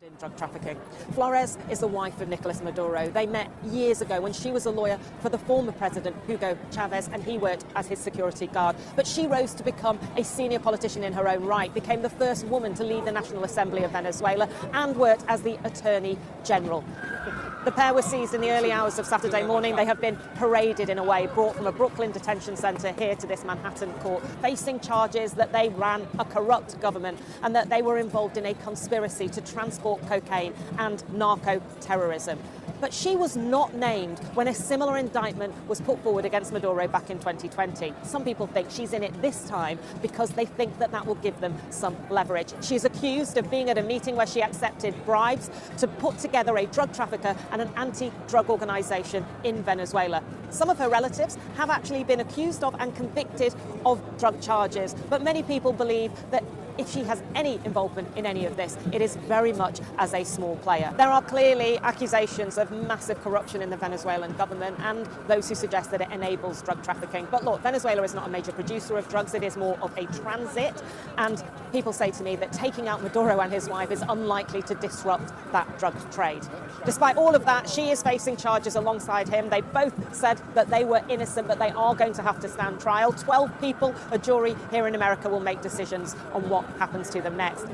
In drug trafficking. Flores is the wife of Nicolas Maduro. They met years ago when she was a lawyer for the former president, Hugo Chavez, and he worked as his security guard. But she rose to become a senior politician in her own right, became the first woman to lead the National Assembly of Venezuela, and worked as the Attorney General. The pair were seized in the early hours of Saturday morning. They have been paraded in a way, brought from a Brooklyn detention centre here to this Manhattan court, facing charges that they ran a corrupt government and that they were involved in a conspiracy to transport cocaine and narco-terrorism. But she was not named when a similar indictment was put forward against Maduro back in 2020. Some people think she's in it this time because they think that will give them some leverage. She's accused of being at a meeting where she accepted bribes to put together a drug trafficker and an anti-drug organisation in Venezuela. Some of her relatives have actually been accused of and convicted of drug charges, but many people believe that if she has any involvement in any of this, it is very much as a small player. There are clearly accusations of massive corruption in the Venezuelan government and those who suggest that it enables drug trafficking. But look, Venezuela is not a major producer of drugs, it is more of a transit. And people say to me that taking out Maduro and his wife is unlikely to disrupt that drug trade. Despite all of that, she is facing charges alongside him. They both said that they were innocent, but they are going to have to stand trial. 12 people, a jury here in America, will make decisions on what happens to them next.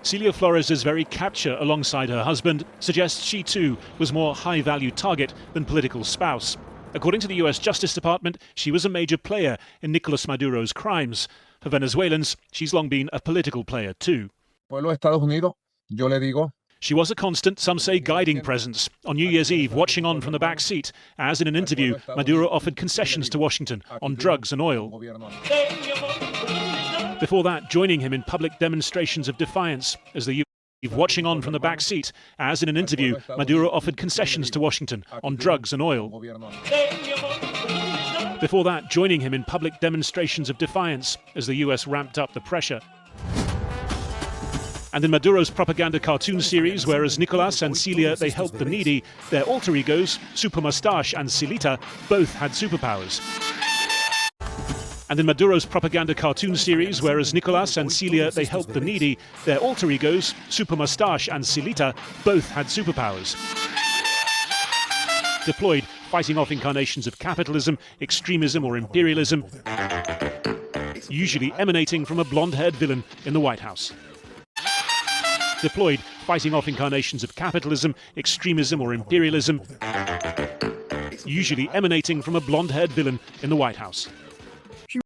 Celia Flores' very capture alongside her husband suggests she too was more high-value target than political spouse. According to the US Justice Department, she was a major player in Nicolas Maduro's crimes. For Venezuelans, she's long been a political player too. Pueblo de Estados Unidos, yo le digo. She was a constant, some say guiding presence, on New Year's Eve watching on from the back seat as in an interview Maduro offered concessions to Washington on drugs and oil. Before that, joining him in public demonstrations of defiance as the watching on from the back seat as in an interview Maduro offered concessions to Washington on drugs and oil. Before that, joining him in public demonstrations of defiance as the US ramped up the pressure. And in Maduro's propaganda cartoon series, whereas Nicolas and Celia, they helped the needy, their alter egos, Super Mustache and Silita, both had superpowers. And in Maduro's propaganda cartoon series, whereas Nicolas and Celia, they helped the needy, their alter egos, Super Mustache and Silita, both had superpowers. Deployed, fighting off incarnations of capitalism, extremism or imperialism, usually emanating from a blonde-haired villain in the White House. Deployed, fighting off incarnations of capitalism, extremism or imperialism, usually emanating from a blonde-haired villain in the White House.